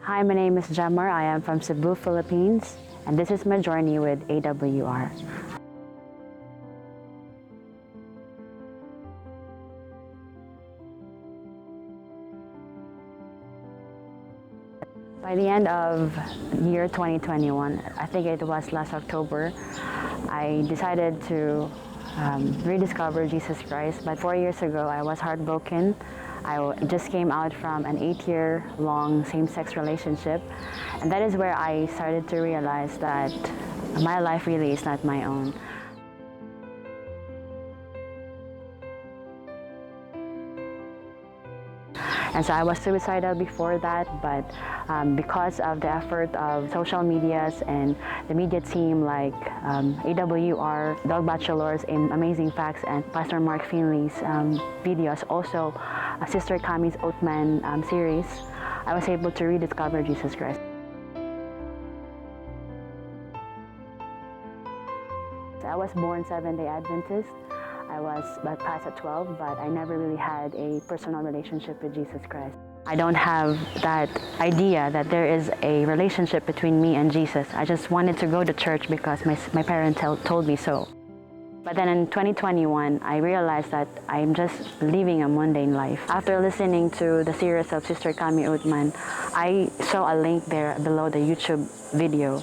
Hi, my name is Jemar. I am from Cebu, Philippines, and this is my journey with AWR. By the end of year 2021, I think it was last October, I decided to rediscover Jesus Christ. But 4 years ago, I was heartbroken. I just came out from an 8-year-long same-sex relationship, and that is where I started to realize that my life really is not my own. And so I was suicidal before that, but because of the effort of social medias and the media team like AWR, Dog Bachelors in Amazing Facts, and Pastor Mark Finley's videos, also Sister Kami's Oatman series, I was able to rediscover Jesus Christ. I was born Seventh-day Adventist. I was baptized at 12, but I never really had a personal relationship with Jesus Christ. I don't have that idea that there is a relationship between me and Jesus. I just wanted to go to church because my parents told me so. But then in 2021, I realized that I'm just living a mundane life. After listening to the series of Sister Kami Oatman, I saw a link there below the YouTube video.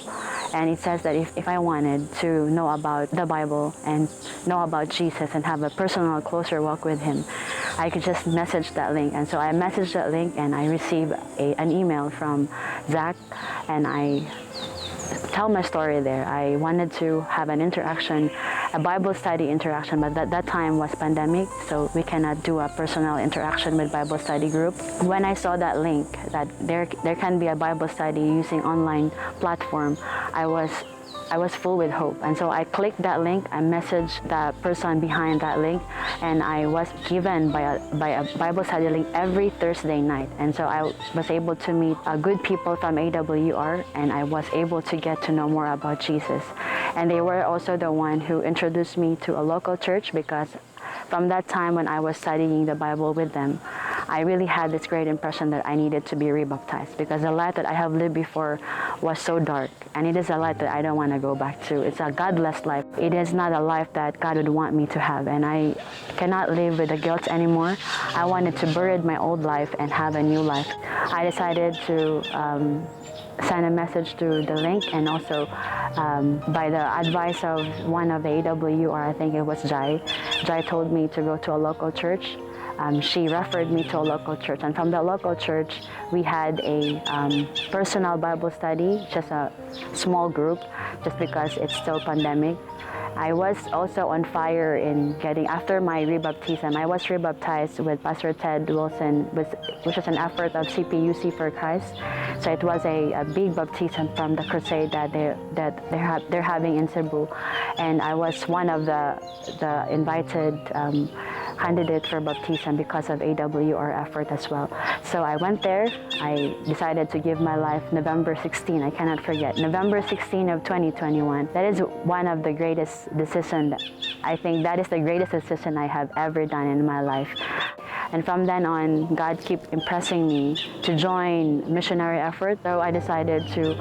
And it says that if I wanted to know about the Bible and know about Jesus and have a personal, closer walk with Him, I could just message that link. And so I messaged that link and I received an email from Zach, and I tell my story there. I wanted to have an interaction, a Bible study interaction, but that time was pandemic, so we cannot do a personal interaction with Bible study group. When I saw that link, that there can be a Bible study using online platform, I was full with hope. And so I clicked that link, I messaged the person behind that link, and I was given by a Bible study link every Thursday night. And so I was able to meet good people from AWR, and I was able to get to know more about Jesus. And they were also the one who introduced me to a local church, because from that time when I was studying the Bible with them, I really had this great impression that I needed to be rebaptized, because the life that I have lived before was so dark, and it is a life that I don't want to go back to. It's a godless life. It is not a life that God would want me to have, and I cannot live with the guilt anymore. I wanted to bury my old life and have a new life. I decided to send a message through the link, and also by the advice of one of the AWR, I think it was Jai told me to go to a local church. She referred me to a local church, and from the local church we had a personal Bible study, just a small group, just because it's still pandemic. I was also on fire in getting, after my rebaptism, I was rebaptized with Pastor Ted Wilson, which was an effort of CPUC for Christ. So it was a big baptism from the crusade that they're having in Cebu, and I was one of the invited candidate for baptism because of AWR effort as well. So I went there. I decided to give my life November 16. I cannot forget. November 16 of 2021. That is one of the greatest decisions. I think that is the greatest decision I have ever done in my life. And from then on, God kept impressing me to join missionary effort. So I decided to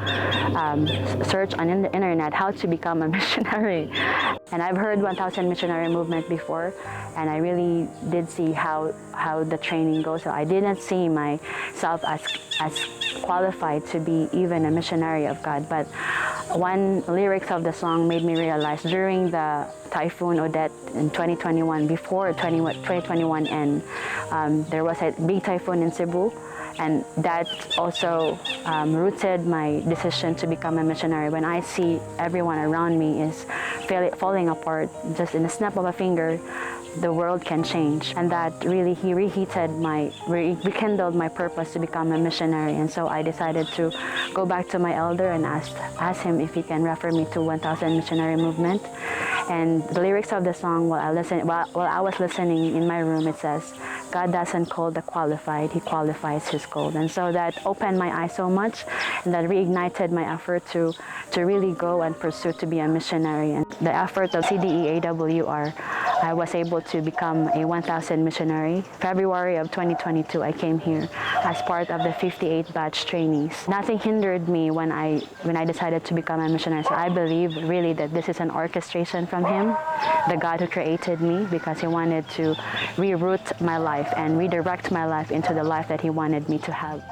search on the internet how to become a missionary. And I've heard 1000 missionary movement before, and I really did see how the training goes. So I didn't see myself as qualified to be even a missionary of God. But one lyrics of the song made me realize, during the Typhoon Odette in 2021, before 2021 end, there was a big typhoon in Cebu, and that also rooted my decision to become a missionary. When I see everyone around me is falling apart, just in a snap of a finger, the world can change. And that really, rekindled my purpose to become a missionary. And so I decided to go back to my elder and ask him if he can refer me to 1000 missionary movement. And the lyrics of the song, while I was listening in my room, it says, God doesn't call the qualified, He qualifies His called. And so that opened my eyes so much, and that reignited my effort to really go and pursue to be a missionary. And the effort of CDE AWR I was able to become a 1,000 missionary. February of 2022, I came here as part of the 58 batch trainees. Nothing hindered me when I decided to become a missionary. So I believe really that this is an orchestration from Him, the God who created me, because He wanted to reroute my life and redirect my life into the life that He wanted me to have.